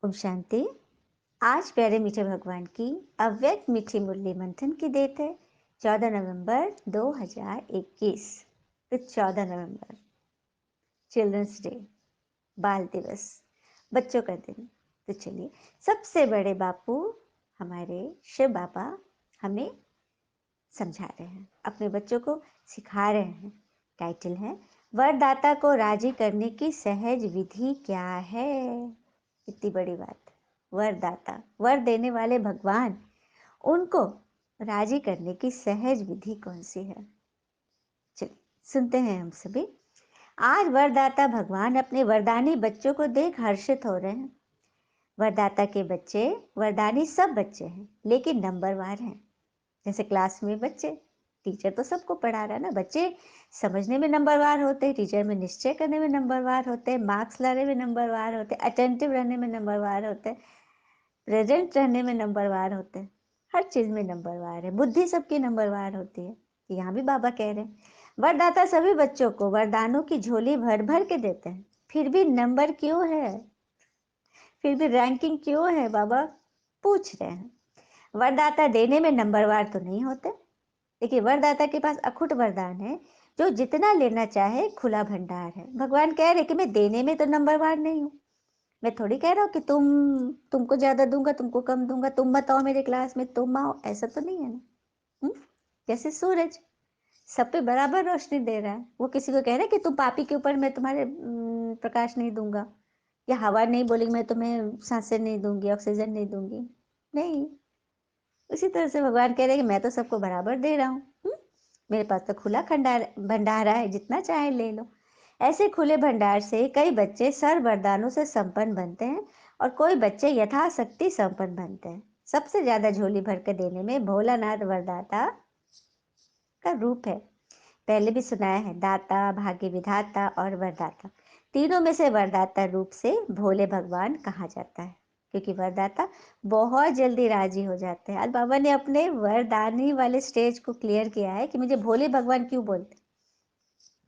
ओम शांति। आज प्यारे मीठे भगवान की अव्यक्त मीठी मुरली मंथन की डेट है 14 नवंबर 2021। तो 14 नवंबर चिल्ड्रंस डे, बाल दिवस, बच्चों का दिन। तो चलिए, सबसे बड़े बापू हमारे शिव बाबा हमें समझा रहे हैं, अपने बच्चों को सिखा रहे हैं। टाइटल है वरदाता को राजी करने की सहज विधि क्या है। कितनी बड़ी बात। वरदाता, वर देने वाले भगवान, उनको राजी करने की सहज विधि कौन सी है। चलिए सुनते हैं हम सभी। आज वरदाता भगवान अपने वरदानी बच्चों को देख हर्षित हो रहे हैं। वरदाता के बच्चे वरदानी सब बच्चे हैं, लेकिन नंबरवार हैं। जैसे क्लास में बच्चे, टीचर तो सबको पढ़ा रहा है ना। बच्चे समझने में नंबरवार होते हैं, टीचर में निश्चय करने में नंबरवार होते हैं, मार्क्स लाने में नंबरवार होते हैं, अटेंटिव रहने में नंबरवार होते हैं, प्रेजेंट रहने में नंबरवार होते हैं। हर चीज में नंबरवार है। बुद्धि सबकी नंबरवार होती है। यहाँ भी बाबा कह रहे हैं वरदाता सभी बच्चों को वरदानों की झोली भर भर के देते हैं, फिर भी नंबर क्यों है, फिर भी रैंकिंग क्यों है, बाबा पूछ रहे हैं। वरदाता देने में नंबरवार तो नहीं होते। देखिए, वरदाता के पास अखुट वरदान है, जो जितना लेना चाहे खुला भंडार है। भगवान कह रहे कि मैं देने में तो नंबरवार नहीं हूँ। मैं थोड़ी कह रहा हूँ कि तुमको ज्यादा दूंगा, तुमको कम दूंगा, तुम बताओ मेरे क्लास में, तुम आओ, ऐसा तो नहीं है ना। हुँ? जैसे सूरज सब पे बराबर रोशनी दे रहा है, वो किसी को कह रहा है कि तुम पापी के ऊपर मैं तुम्हारे प्रकाश नहीं दूंगा, या हवा नहीं बोलेगी मैं तुम्हें सांसें नहीं दूंगी, ऑक्सीजन नहीं दूंगी। नहीं। उसी तरह से भगवान कह रहे हैं कि मैं तो सबको बराबर दे रहा हूँ। मेरे पास तो खुला खंडार भंडारा है, जितना चाहे ले लो। ऐसे खुले भंडार से कई बच्चे सर्व वरदानों से संपन्न बनते हैं, और कोई बच्चे यथाशक्ति संपन्न बनते हैं। सबसे ज्यादा झोली भर के देने में भोलानाथ वरदाता का रूप है। पहले भी सुनाया है, दाता, भाग्य विधाता और वरदाता। तीनों में से वरदाता रूप से भोले भगवान कहा जाता है, क्योंकि वरदाता बहुत जल्दी राजी हो जाते हैं। आज बाबा ने अपने वरदानी वाले स्टेज को क्लियर किया है कि मुझे भोले भगवान क्यों बोलते,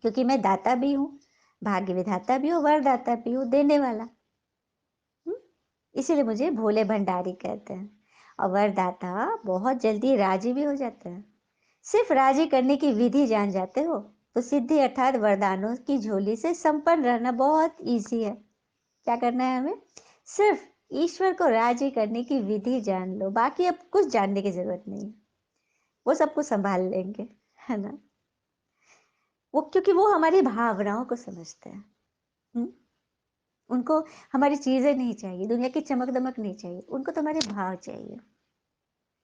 क्योंकि मैं दाता भी हूँ, भाग्य विधाता भी हूँ, वरदाता भी हूँ, देने वाला। इसीलिए मुझे भोले भंडारी कहते हैं। और वरदाता बहुत जल्दी राजी भी हो जाते हैं। सिर्फ राजी करने की विधि जान जाते हो तो सिद्धि अर्थात वरदानों की झोली से संपन्न रहना बहुत इजी है। क्या करना है हमें? सिर्फ ईश्वर को राजी करने की विधि जान लो, बाकी अब कुछ जानने की जरूरत नहीं। वो सब कुछ संभाल लेंगे, है ना। वो क्योंकि वो हमारी भावनाओं को समझते हैं। हुँ? उनको हमारी चीजें नहीं चाहिए, दुनिया की चमक दमक नहीं चाहिए, उनको तो हमारे भाव चाहिए।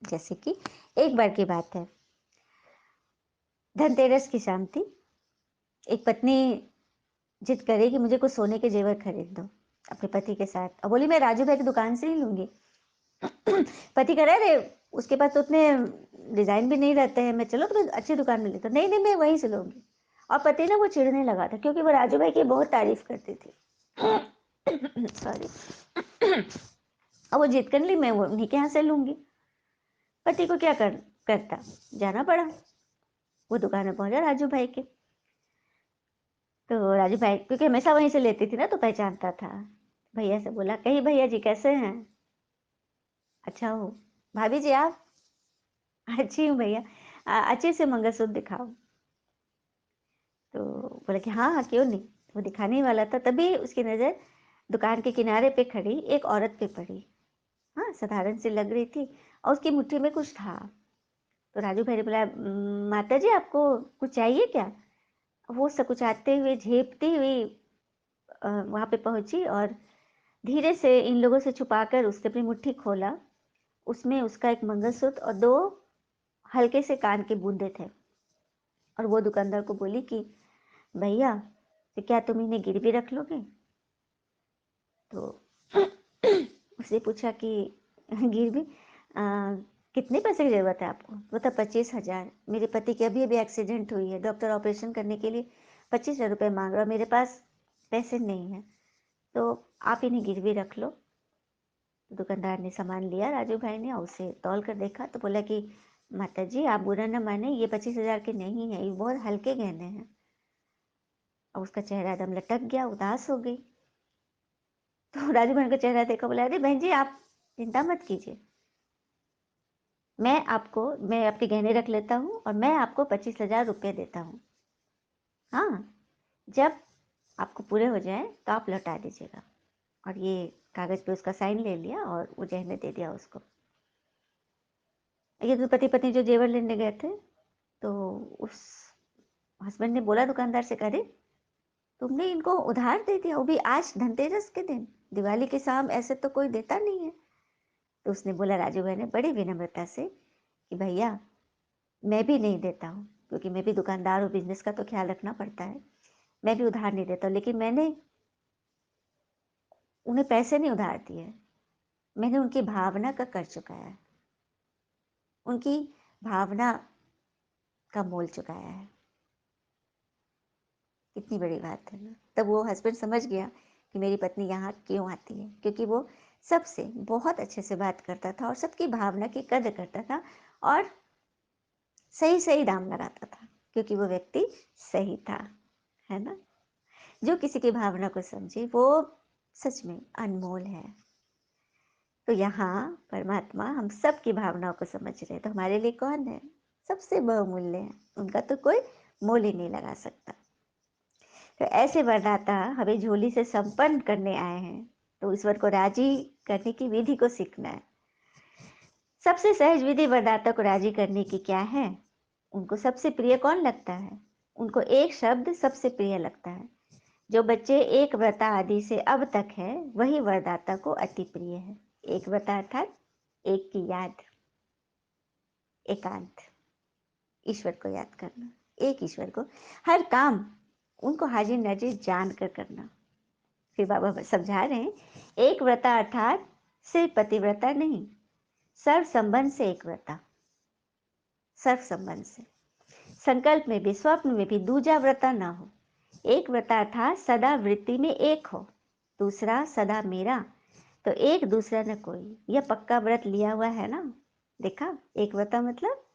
जैसे कि एक बार की बात है, धनतेरस की शाम थी। एक पत्नी जिद करे कि मुझे कुछ सोने के जेवर खरीद दो अपने पति के साथ, और बोली मैं राजू भाई की दुकान से ही लूंगी। पति कह रहे उसके पास तो उतने डिजाइन भी नहीं रहते हैं, मैं चलो तो अच्छी दुकान में लेता हूँ। नहीं नहीं, मैं वहीं से लूंगी। और पति ना वो चिढ़ने लगा था, क्योंकि वो राजू भाई की बहुत तारीफ करती थी। सॉरी। और वो जिद कर ली, मैं वो उन्हीं के यहाँ से लूंगी। पति को क्या करता, जाना पड़ा। वो दुकान में पहुंचा राजू भाई के। तो राजू भाई क्योंकि हमेशा वहीं से लेती थी ना, तो पहचानता था। भैया से बोला, कही भैया जी कैसे हैं? अच्छा हो। भाभी जी आप? अच्छी हूँ भैया। अच्छे से मंगलसूत्र दिखाओ। तो बोला कि हाँ हाँ क्यों नहीं। वो दिखाने ही वाला था, तभी उसकी नजर दुकान के किनारे पे खड़ी एक औरत पे पड़ी। हाँ, साधारण सी लग रही थी, और उसकी मुट्ठी में कुछ था। तो राजू भाई ने बोला, माता जी आपको कुछ चाहिए क्या?" वो सकुचाते हुए, झेपती हुई वहां पे पहुंची, और धीरे से इन लोगों से छुपाकर उसने अपनी मुट्ठी खोला। उसमें उसका एक मंगलसूत्र और दो हल्के से कान के बूंदे थे। और वो दुकानदार को बोली कि भैया, तो क्या तुम इन्हें गिरवी रख लोगे? तो उसने पूछा कि गिरवी कितने पैसे की जरूरत है आपको? वो था 25,000। मेरे पति की अभी अभी एक्सीडेंट हुई है, डॉक्टर ऑपरेशन करने के लिए 25,000 रुपये मांग रहा है, मेरे पास पैसे नहीं है, तो आप इन्हें गिरवी रख लो। तो दुकानदार ने सामान लिया राजू भाई ने, और उसे तौल कर देखा तो बोला कि माता जी आप बुरा न माने, ये 25,000 के नहीं है, ये बहुत हल्के गहने हैं। और उसका चेहरा एकदम लटक गया, उदास हो गई। तो राजू बहन का चेहरा देखा, बोला अरे बहन जी आप चिंता मत कीजिए, मैं आपके गहने रख लेता हूँ और मैं आपको 25,000 रुपये देता हूँ। हाँ, जब आपको पूरे हो जाए तो आप लौटा दीजिएगा। और ये कागज पे उसका साइन ले लिया और वो गहने दे दिया उसको। ये तो पति पत्नी जो जेवर लेने गए थे, तो उस हस्बैंड ने बोला दुकानदार से, अरे तुमने इनको उधार दे दिया, वो भी आज धनतेरस के दिन, दिवाली के शाम, ऐसे तो कोई देता नहीं है। तो उसने बोला, राजू भाई ने बड़ी विनम्रता से, कि भैया मैं भी नहीं देता हूँ, क्योंकि मैं भी दुकानदार हूँ, बिजनेस का तो ख्याल रखना पड़ता है, मैं भी उधार नहीं देता, लेकिन मैंने उन्हें पैसे नहीं उधार दिए, मैंने उनकी भावना का कर चुकाया है, उनकी भावना का मोल चुकाया है। कितनी बड़ी बात है ना। तब वो हस्बैंड समझ गया कि मेरी पत्नी यहाँ क्यों आती है, क्योंकि वो सबसे बहुत अच्छे से बात करता था और सबकी भावना की कद्र करता था और सही सही दाम लगाता था, क्योंकि वो व्यक्ति सही था, है ना। जो किसी की भावना को समझे वो सच में अनमोल है। तो यहाँ परमात्मा हम सब की भावनाओं को समझ रहे हैं, तो हमारे लिए कौन है? सबसे बहुमूल्य है, उनका तो कोई मोल ही नहीं लगा सकता। तो ऐसे वरदाता हमें झोली से संपन्न करने आए हैं, तो ईश्वर को राजी करने की विधि को सीखना है। सबसे सहज विधि वरदाता को राजी करने की क्या है? उनको सबसे प्रिय कौन लगता है? उनको एक शब्द सबसे प्रिय लगता है। जो बच्चे एक व्रता आदि से अब तक है, वही वरदाता को अति प्रिय है। एक व्रता अर्थात एक की याद, एकांत, ईश्वर को याद करना, एक ईश्वर को हर काम उनको हाजिर नाजिर जान कर करना। फिर बाबा समझा रहे हैं, एक व्रता अर्थात सिर्फ पतिव्रता नहीं, सर्व संबंध से एक व्रता, सर्व संबंध से, संकल्प में भी स्वप्न में भी दूजा व्रता ना हो। एक व्रता अर्थात सदा वृत्ति में एक हो, दूसरा सदा मेरा, तो एक दूसरा न कोई। यह पक्का व्रत लिया हुआ है ना। देखा, एक व्रता मतलब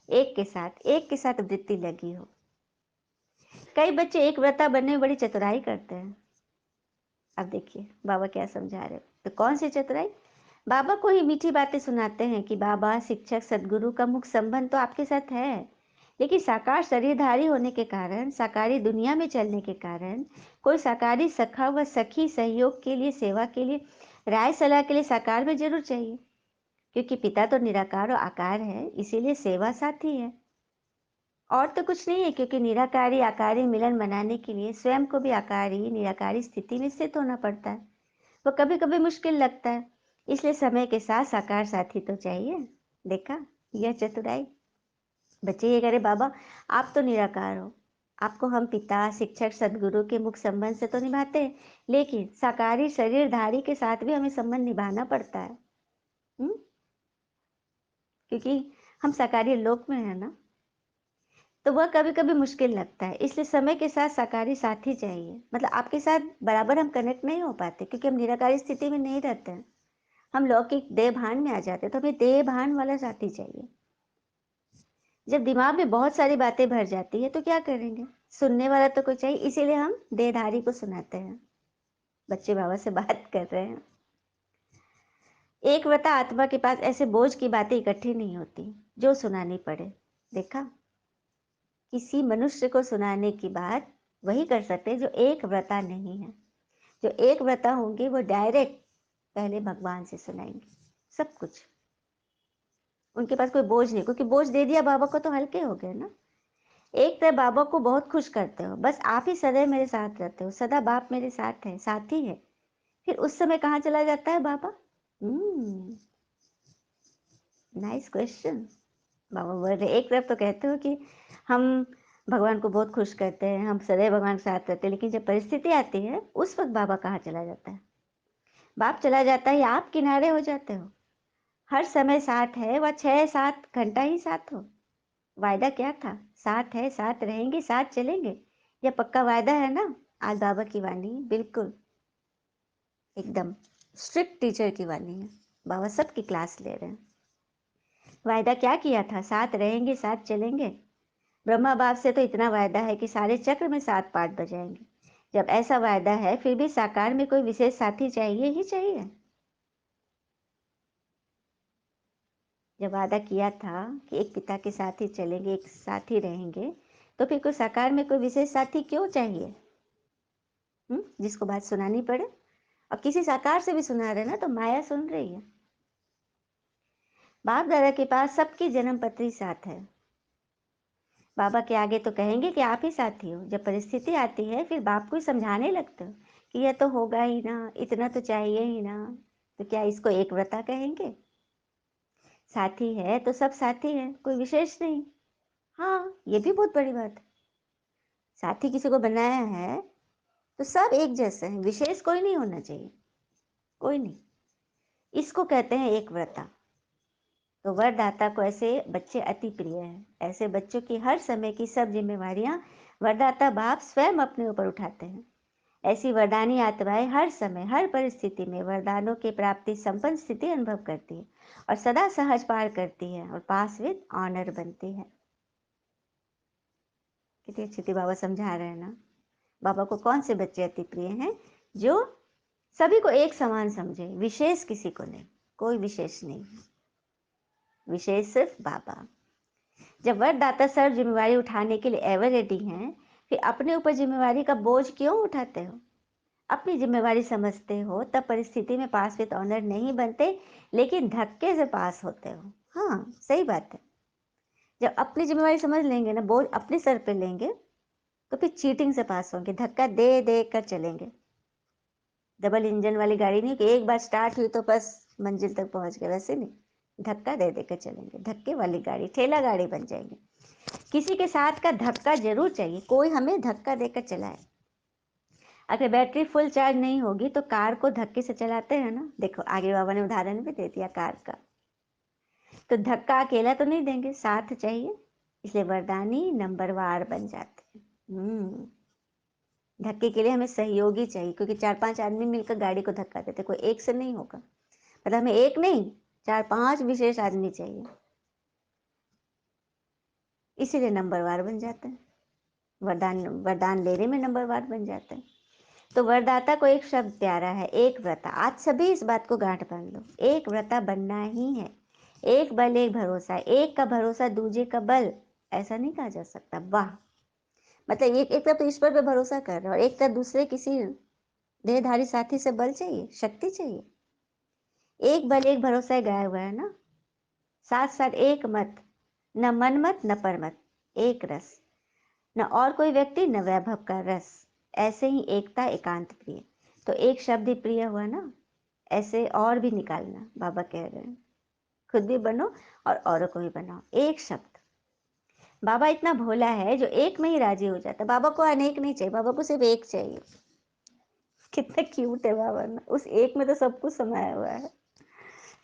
एक के साथ वृत्ति लगी हो। कई बच्चे एक व्रता बनने में बड़ी चतुराई करते हैं। अब देखिए बाबा क्या समझा रहे हो। तो कौन सी चतुराई? बाबा को ही मीठी बातें सुनाते हैं कि बाबा, शिक्षक, सदगुरु का मुख्य संबंध तो आपके साथ है, लेकिन साकार शरीरधारी होने के कारण, साकारी दुनिया में चलने के कारण, कोई साकारी सखा व सखी सहयोग के लिए, सेवा के लिए, राय सलाह के लिए साकार में जरूर चाहिए, क्योंकि पिता तो निराकार और आकार है, इसीलिए सेवा साथी है और तो कुछ नहीं है। क्योंकि निराकारी आकारी मिलन मनाने के लिए स्वयं को भी आकारी निराकारी स्थिति में स्थित होना पड़ता है, वो कभी कभी मुश्किल लगता है, इसलिए समय के साथ साकार साथी तो चाहिए। देखा, यह चतुराई। बच्चे ये करे, बाबा आप तो निराकार हो, आपको हम पिता, शिक्षक, सदगुरु के मुख्य संबंध से तो निभाते हैं, लेकिन साकारी शरीरधारी के साथ भी हमें संबंध निभाना पड़ता है। क्योंकि हम साकारी लोक में है ना, तो वह कभी कभी मुश्किल लगता है, इसलिए समय के साथ साकारी साथी चाहिए। मतलब आपके साथ बराबर हम कनेक्ट नहीं हो पाते, क्योंकि हम निराकारी स्थिति में नहीं रहते हैं, हम लौकिक देह भान में आ जाते हैं, तो हमें देह भान वाला साथी चाहिए। जब दिमाग में बहुत सारी बातें भर जाती है तो क्या करेंगे, सुनने वाला तो कोई चाहिए, इसीलिए हम देहधारी को सुनाते हैं। बच्चे बाबा से बात कर रहे हैं। एक व्रता आत्मा के पास ऐसे बोझ की बातें इकट्ठी नहीं होती जो सुनानी पड़े। देखा, किसी मनुष्य को सुनाने की बात वही कर सकते जो एक व्रता नहीं है। जो एक व्रता होंगे वो डायरेक्ट पहले भगवान से सुनाएंगे सब कुछ, उनके पास कोई बोझ नहीं, क्योंकि बोझ दे दिया बाबा को तो हल्के हो गए ना। एक तरह बाबा को बहुत खुश करते हो, बस आप ही सदैव मेरे साथ रहते हो, सदा बाप मेरे साथ है, साथी है। फिर उस समय कहाँ चला जाता है बाबा? Nice question. बाबा बोल रहे, एक तरफ तो कहते हो कि हम भगवान को बहुत खुश करते हैं, हम सदैव भगवान के साथ रहते हैं, लेकिन जब परिस्थिति आती है उस वक्त बाबा कहाँ चला जाता है? बाप चला जाता है या आप किनारे हो जाते हो? हर समय साथ है, वह 6-7 घंटा ही साथ हो। वायदा क्या था? साथ है, साथ रहेंगे, साथ चलेंगे, यह पक्का वायदा है ना। आज बाबा की वाणी बिल्कुल एकदम स्ट्रिक्ट टीचर की वाणी है। बाबा सबकी क्लास ले रहे हैं। वायदा क्या किया था? साथ रहेंगे, साथ चलेंगे। ब्रह्मा बाप से तो इतना वायदा है कि सारे चक्र में 7 पार्ट बजाएंगे, जब ऐसा वायदा है, फिर भी साकार में कोई विशेष साथी चाहिए ही चाहिए। जब वादा किया था कि एक पिता के साथ ही चलेंगे, एक साथ ही रहेंगे, तो फिर कोई साकार में कोई विशेष साथी क्यों चाहिए? जिसको बात सुनानी पड़े। और किसी साकार से भी सुना रहे ना तो माया सुन रही है। बाप दादा के पास सबकी जन्म पत्री साथ है। बाबा के आगे तो कहेंगे कि आप ही साथी हो। जब परिस्थिति आती है फिर बाप को ही समझाने लगते हो कि यह तो होगा ही ना, इतना तो चाहिए ही ना। तो क्या इसको एक व्रता कहेंगे? साथी है तो सब साथी है, कोई विशेष नहीं। हाँ, ये भी बहुत बड़ी बात है। साथी किसी को बनाया है तो सब एक जैसे हैं, विशेष कोई नहीं होना चाहिए, कोई नहीं। इसको कहते हैं एक व्रता। तो वरदाता को ऐसे बच्चे अति प्रिय हैं। ऐसे बच्चों की हर समय की सब जिम्मेवारियां वरदाता बाप स्वयं अपने ऊपर उठाते हैं। ऐसी वरदानी आत्माएं हर समय हर परिस्थिति में वरदानों की प्राप्ति संपन्न स्थिति अनुभव करती है और सदा सहज पार करती है और पास विद ऑनर बनती है। कितनी अच्छी थी बाबा समझा रहे हैं ना। बाबा को कौन से बच्चे अति प्रिय हैं? जो सभी को एक समान समझे, विशेष किसी को नहीं, कोई विशेष नहीं, विशेष सिर्फ बाबा। जब वरदाता सर जिम्मेवारी उठाने के लिए एवर रेडी हैं, फिर अपने ऊपर जिम्मेवारी का बोझ क्यों उठाते हो? अपनी जिम्मेवारी समझते हो तब परिस्थिति में पास विद ऑनर नहीं बनते, लेकिन धक्के से पास होते हो। हाँ, सही बात है। जब अपनी जिम्मेवारी समझ लेंगे ना, बोझ अपने सर पे लेंगे, तो फिर चीटिंग से पास होंगे, धक्का दे दे कर चलेंगे। डबल इंजन वाली गाड़ी नहीं कि एक बार स्टार्ट हुई तो बस मंजिल तक पहुंच गए, वैसे नहीं। धक्का दे दे कर चलेंगे, धक्के वाली गाड़ी ठेला गाड़ी बन जाएंगे। किसी के साथ का धक्का जरूर चाहिए, कोई हमें धक्का देकर चलाए। अगर बैटरी फुल चार्ज नहीं होगी तो कार को धक्के से चलाते हैं ना। देखो आगे बाबा ने उदाहरण भी दे दिया कार का। तो धक्का अकेला तो नहीं देंगे, साथ चाहिए। इसलिए वरदानी नंबरवार बन जाते हैं। धक्के के लिए हमें सहयोगी चाहिए, क्योंकि 4-5 आदमी मिलकर गाड़ी को धक्का देते, कोई एक से नहीं होगा। मतलब हमें एक नहीं, 4-5 विशेष आदमी चाहिए। इसीलिए नंबरवार बन जाते हैं। वरदान लेने में नंबरवार बन जाते हैं। तो वरदाता को एक शब्द प्यारा है, एक व्रता। आज सभी इस बात को गांठ बांध लो, एक व्रता बनना ही है। एक बल एक भरोसा, एक का भरोसा दूजे का बल, ऐसा नहीं कहा जा सकता। वाह, मतलब एक तरफ तो ईश्वर पे भरोसा कर रहे हो और एक तरफ दूसरे किसी देहधारी साथी से बल चाहिए, शक्ति चाहिए। एक बल एक भरोसा गाया हुआ है ना। साथ साथ एक मत, न मन मत न परमत, एक रस, न और कोई व्यक्ति न वैभव का रस, ऐसे ही एकता एकांत प्रिय। तो एक शब्द ही प्रिय हुआ ना, ऐसे और भी निकालना। बाबा कह रहे हैं खुद भी बनो और औरों को भी बनाओ। एक शब्द। बाबा इतना भोला है जो एक में ही राजी हो जाता है। बाबा को अनेक नहीं चाहिए, बाबा को सिर्फ एक चाहिए। कितना क्यूट है बाबा ना, उस एक में तो सब कुछ समाया हुआ है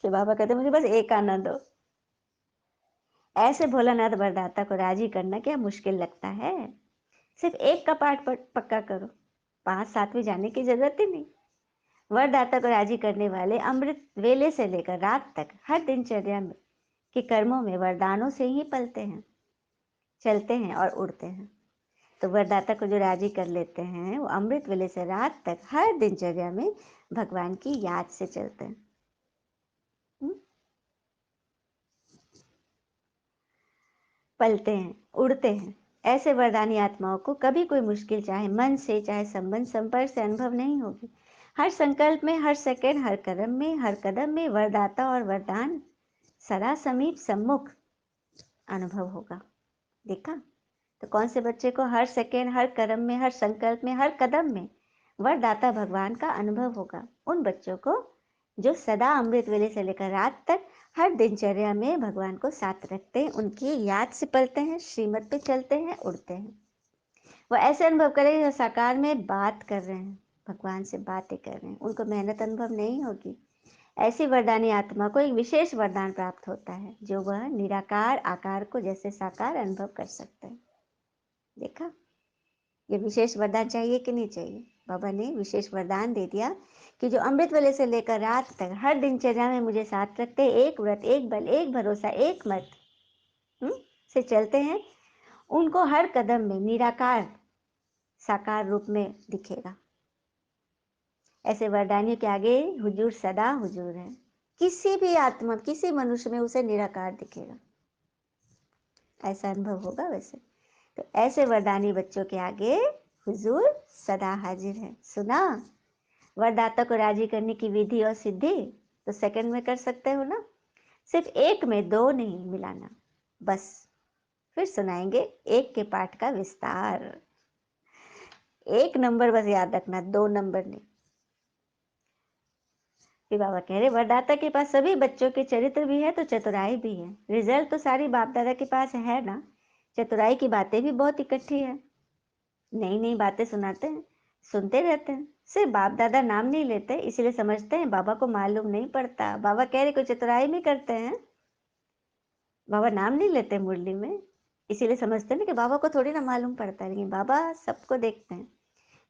कि बाबा कहते मुझे बस एक आना दो। ऐसे भोलानाथ वरदाता को राजी करना क्या मुश्किल लगता है? सिर्फ एक का पाठ पक्का करो, 5-7 जाने की जरूरत ही नहीं। वरदाता को राजी करने वाले अमृत वेले से लेकर रात तक हर दिनचर्या में के कर्मों में वरदानों से ही पलते हैं, चलते हैं और उड़ते हैं। तो वरदाता को जो राजी कर लेते हैं वो अमृत वेले से रात तक हर दिनचर्या में भगवान की याद से चलते हैं। पलते हैं, उड़ते हैं। ऐसे वरदानी आत्माओं को कभी कोई मुश्किल चाहे मन से चाहे संबंध संपर्क से अनुभव नहीं होगी। हर संकल्प में, हर सेकंड, हर कदम में वरदाता और वरदान सदा समीप सम्मुख अनुभव होगा। देखा? तो कौन से बच्चे को हर सेकंड, हर कदम में, हर संकल्प में, हर कदम में वरदाता भगवान का अनुभव होगा? उन बच्चों को जो सदा अमृत वेले से लेकर रात तक हर दिनचर्या में भगवान को साथ रखते हैं, उनकी याद से पलते हैं, श्रीमत पे चलते हैं, उड़ते हैं। वो ऐसे अनुभव करें जो साकार में बात कर रहे हैं, भगवान से बातें कर रहे हैं। उनको मेहनत अनुभव नहीं होगी। ऐसी वरदानी आत्मा को एक विशेष वरदान प्राप्त होता है, जो वह निराकार आकार को जैसे साकार अनुभव कर सकते हैं। देखा? ये विशेष वरदान चाहिए कि नहीं चाहिए? बाबा ने विशेष वरदान दे दिया कि जो अमृत वेले से लेकर रात तक हर दिनचर्या में मुझे साथ रखते, एक व्रत, एक बल, एक भरोसा, एक मत से चलते हैं, उनको हर कदम में निराकार साकार रूप में दिखेगा। ऐसे वरदानियों के आगे हुजूर सदा हुजूर है। किसी भी आत्मा, किसी मनुष्य में उसे निराकार दिखेगा, ऐसा अनुभव होगा। वैसे तो ऐसे वरदानी बच्चों के आगे हुजूर सदा हाजिर है। सुना वरदाता को राजी करने की विधि और सिद्धि तो सेकंड में कर सकते हो ना, सिर्फ एक में दो नहीं मिलाना। बस फिर सुनाएंगे एक के पाठ का विस्तार। एक नंबर बस याद रखना, 2 नंबर नहीं। फिर बाबा कह रहे वरदाता के पास सभी बच्चों के चरित्र भी है तो चतुराई भी है। रिजल्ट तो सारी बाप दादा के पास है ना, चतुराई की बातें भी बहुत इकट्ठी है। नई नई बातें सुनाते हैं, सुनते रहते हैं। सिर्फ बाप दादा नाम नहीं लेते इसीलिए समझते हैं बाबा को मालूम नहीं पड़ता। बाबा कह रहे कोई चतुराई भी करते हैं, बाबा नाम नहीं लेते मुरली में, इसीलिए समझते हैं ना कि बाबा को थोड़ी ना मालूम पड़ता है। लेकिन बाबा सबको देखते हैं,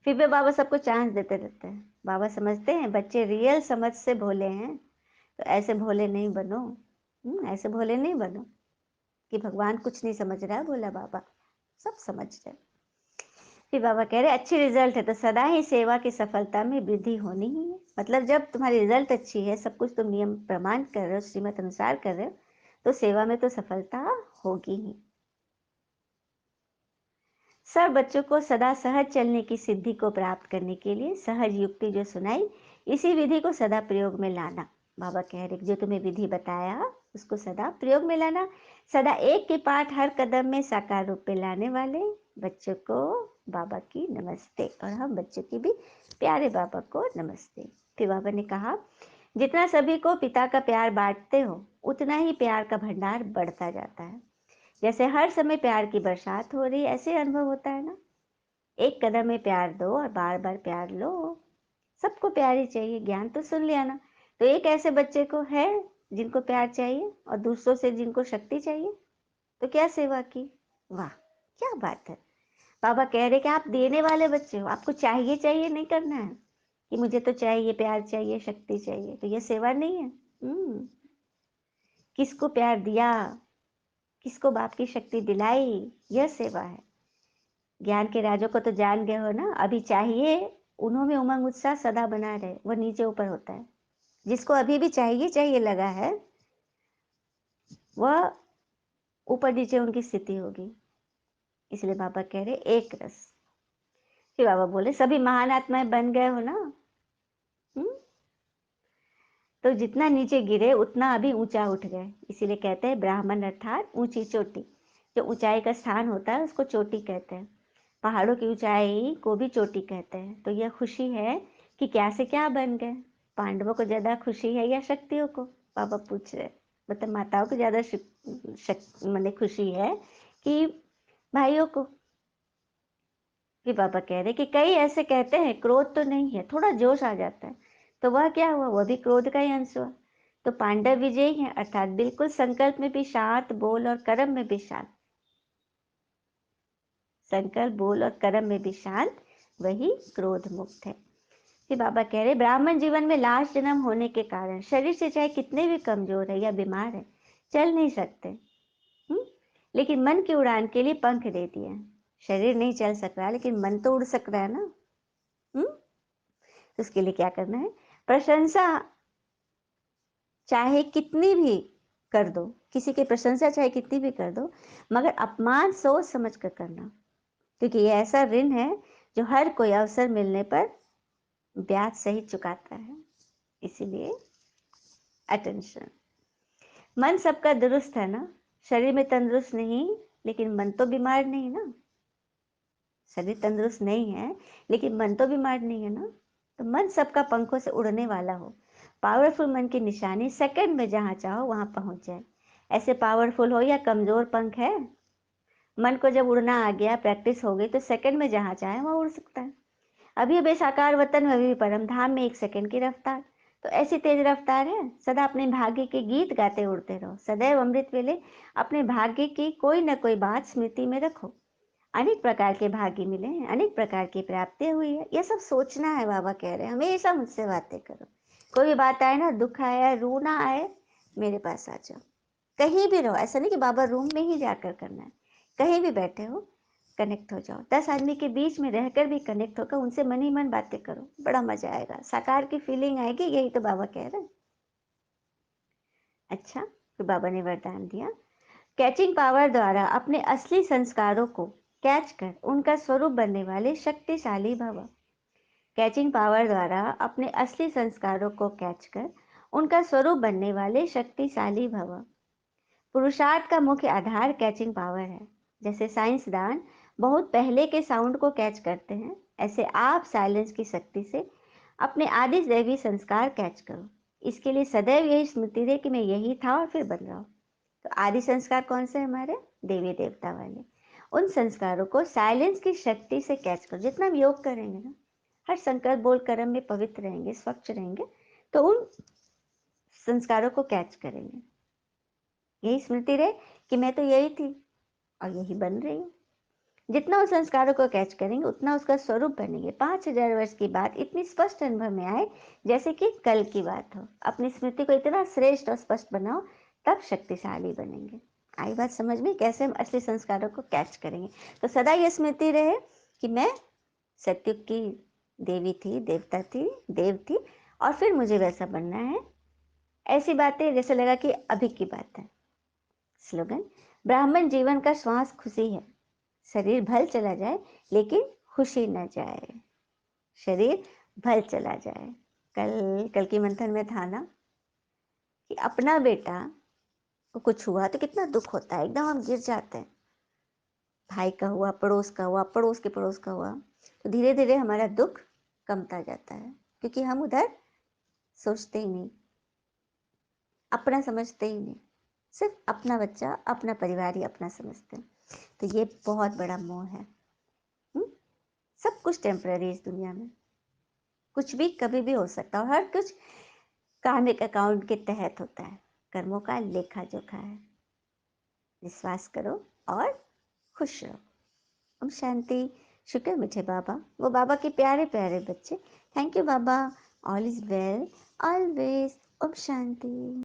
फिर भी बाबा सबको चांस देते रहते हैं। बाबा समझते हैं बच्चे रियल समझ से भोले हैं, तो ऐसे भोले नहीं बनो। ऐसे भोले नहीं बनो कि भगवान कुछ नहीं समझ रहा है। बोला बाबा सब समझ रहे। फिर बाबा कह रहे अच्छी रिजल्ट है तो सदा ही सेवा की सफलता में वृद्धि होनी ही है। मतलब जब तुम्हारी रिजल्ट अच्छी है, सब कुछ तुम नियम प्रमाण कर रहे हो, श्रीमत अनुसार कर रहे हो, तो सेवा में तो सफलता होगी ही। सब बच्चों को सदा सहज चलने की सिद्धि को प्राप्त करने के लिए सहज युक्ति जो सुनाई, इसी विधि को सदा प्रयोग में लाना। बाबा कह रहे जो तुम्हें विधि बताया उसको सदा प्रयोग में लाना। सदा एक के पाठ हर कदम में साकार रूप में लाने वाले बच्चों को बाबा की नमस्ते, और हम बच्चों की भी प्यारे बाबा को नमस्ते। फिर बाबा ने कहा जितना सभी को पिता का प्यार बांटते हो उतना ही प्यार का भंडार बढ़ता जाता है। जैसे हर समय प्यार की बरसात हो रही ऐसे अनुभव होता है ना। एक कदम में प्यार दो और बार बार प्यार लो। सबको प्यार ही चाहिए, ज्ञान तो सुन लिया ना। तो एक ऐसे बच्चे को है जिनको प्यार चाहिए और दूसरों से जिनको शक्ति चाहिए, तो क्या सेवा की। वाह क्या बात है। बाबा कह रहे कि आप देने वाले बच्चे हो, आपको चाहिए चाहिए नहीं करना है कि मुझे तो चाहिए, प्यार चाहिए, शक्ति चाहिए, तो ये सेवा नहीं है। किसको प्यार दिया, किसको बाप की शक्ति दिलाई, यह सेवा है। ज्ञान के राजों को तो जान गए हो ना। अभी चाहिए उन्होंने उमंग उत्साह सदा बना रहे, वो नीचे ऊपर होता है। जिसको अभी भी चाहिए चाहिए लगा है वह ऊपर नीचे उनकी स्थिति होगी। इसलिए बाबा कह रहे एक रस। फिर बाबा बोले सभी महान आत्माएं बन गए हो ना। हुँ? तो जितना नीचे गिरे उतना अभी ऊंचा उठ गए। इसीलिए कहते हैं ब्राह्मण अर्थात ऊंची चोटी। जो ऊंचाई का स्थान होता है उसको चोटी कहते हैं। पहाड़ों की ऊंचाई को भी चोटी कहते हैं। तो यह खुशी है कि क्या से क्या बन गए। पांडवों को ज्यादा खुशी है या शक्तियों को, बाबा पूछ रहे। मतलब माताओं को ज्यादा मैंने खुशी है कि भाइयों को। फिर बाबा कह रहे कि कई ऐसे कहते हैं क्रोध तो नहीं है, थोड़ा जोश आ जाता है, तो वह क्या हुआ, वह भी क्रोध का ही अंश हुआ। तो पांडव विजयी हैं अर्थात बिल्कुल संकल्प में भी शांत, बोल और कर्म में भी शांत। संकल्प, बोल और कर्म में भी शांत, वही क्रोध मुक्त है। फिर बाबा कह रहे ब्राह्मण जीवन में लास्ट जन्म होने के कारण शरीर से चाहे कितने भी कमजोर है या बीमार है, चल नहीं सकते। लेकिन मन की उड़ान के लिए पंख दे दिए। शरीर नहीं चल सक रहा लेकिन मन तो उड़ सक रहा है ना। तो उसके लिए क्या करना है, प्रशंसा चाहे कितनी भी कर दो, किसी की प्रशंसा चाहे कितनी भी कर दो, मगर अपमान सोच समझ कर करना। क्योंकि ये ऐसा ऋण है जो हर कोई अवसर मिलने पर ब्याज सहित चुकाता है। इसीलिए अटेंशन। मन सबका दुरुस्त है ना, शरीर में तंदुरुस्त नहीं, लेकिन मन तो बीमार नहीं ना। शरीर तंदुरुस्त नहीं है लेकिन मन तो बीमार नहीं है ना। तो मन सबका पंखों से उड़ने वाला हो। पावरफुल मन की निशानी सेकंड में जहां चाहो वहां पहुंच जाए। ऐसे पावरफुल हो या कमजोर पंख है, मन को जब उड़ना आ गया, प्रैक्टिस हो गई, तो सेकंड में जहां चाहे वहां उड़ सकता है। अभी बेसाकार वतन में अभी परम धाम में 1 सेकंड की रफ्तार। तो ऐसी तेज रफ्तार है, सदा अपने भाग्य के गीत गाते उड़ते रहो। सदैव अमृत वेले अपने भाग्य की कोई न कोई बात स्मृति में रखो। अनेक प्रकार के भाग्य मिले हैं, अनेक प्रकार की प्राप्ति हुई है, यह सब सोचना है। बाबा कह रहे हैं हमेशा मुझसे बातें करो। कोई भी बात आए ना, दुख आए, रोना आए, मेरे पास आ जाओ। कहीं भी रहो, ऐसा नहीं कि बाबा रूम में ही जाकर करना है, कहीं भी बैठे हो, कनेक्ट हो जाओ, 10 आदमी के बीच में रहकर भी कनेक्ट होकर उनसे मन ही मन बातें करो, बड़ा मजा आएगा, साकार की फीलिंग आएगी, यही तो बाबा कह रहे हैं। अच्छा, तो बाबा ने वरदान दिया, कैचिंग पावर द्वारा अपने असली संस्कारों को कैच कर उनका स्वरूप बनने वाले शक्तिशाली भव। कैचिंग पावर द्वारा अपने असली संस्कारों को कैच कर उनका स्वरूप बनने वाले शक्तिशाली भव। पुरुषार्थ का मुख्य आधार कैचिंग पावर है। जैसे साइंसदान बहुत पहले के साउंड को कैच करते हैं, ऐसे आप साइलेंस की शक्ति से अपने आदि दैवी संस्कार कैच करो। इसके लिए सदैव यही स्मृति रहे कि मैं यही था और फिर बन रहा हूं। तो आदि संस्कार कौन से हमारे? देवी देवता वाले। उन संस्कारों को साइलेंस की शक्ति से कैच करो। जितना हम योग करेंगे ना, हर संकल्प बोल कर्म में पवित्र रहेंगे, स्वच्छ रहेंगे, तो उन संस्कारों को कैच करेंगे। यही स्मृति रहे कि मैं तो यही थी और यही बन रही हूँ। जितना उस संस्कारों को कैच करेंगे उतना उसका स्वरूप बनेंगे। 5000 वर्ष की बात इतनी स्पष्ट अनुभव में आए जैसे कि कल की बात हो। अपनी स्मृति को इतना श्रेष्ठ और स्पष्ट बनाओ, तब शक्तिशाली बनेंगे। आई बात समझ में? कैसे हम असली संस्कारों को कैच करेंगे? तो सदा ये स्मृति रहे कि मैं सत्युग की देवी थी, देवता थी, देव थी, और फिर मुझे वैसा बनना है। ऐसी बातें जैसे लगा कि अभी की बात है। स्लोगन, ब्राह्मण जीवन का श्वास खुशी है, शरीर भल चला जाए लेकिन खुशी न जाए। शरीर भल चला जाए। कल की मंथन में था ना कि अपना बेटा को कुछ हुआ तो कितना दुख होता है, एकदम हम गिर जाते हैं। भाई का हुआ, पड़ोस का हुआ, पड़ोस के पड़ोस का हुआ, तो धीरे धीरे हमारा दुख कमता जाता है, क्योंकि हम उधर सोचते ही नहीं, अपना समझते ही नहीं, सिर्फ अपना बच्चा, अपना परिवार ही अपना समझते हैं। तो ये बहुत बड़ा मोह है। सब कुछ टेम्पररी इस दुनिया में, कुछ भी कभी भी हो सकता है, और हर कुछ कार्मिक अकाउंट के तहत होता है। कर्मों का लेखा जोखा है। विश्वास करो और खुश रहो। ओम शांति। शुक्र मीठे बाबा, वो बाबा के प्यारे प्यारे बच्चे। थैंक यू बाबा। All is well always. ओम शांति।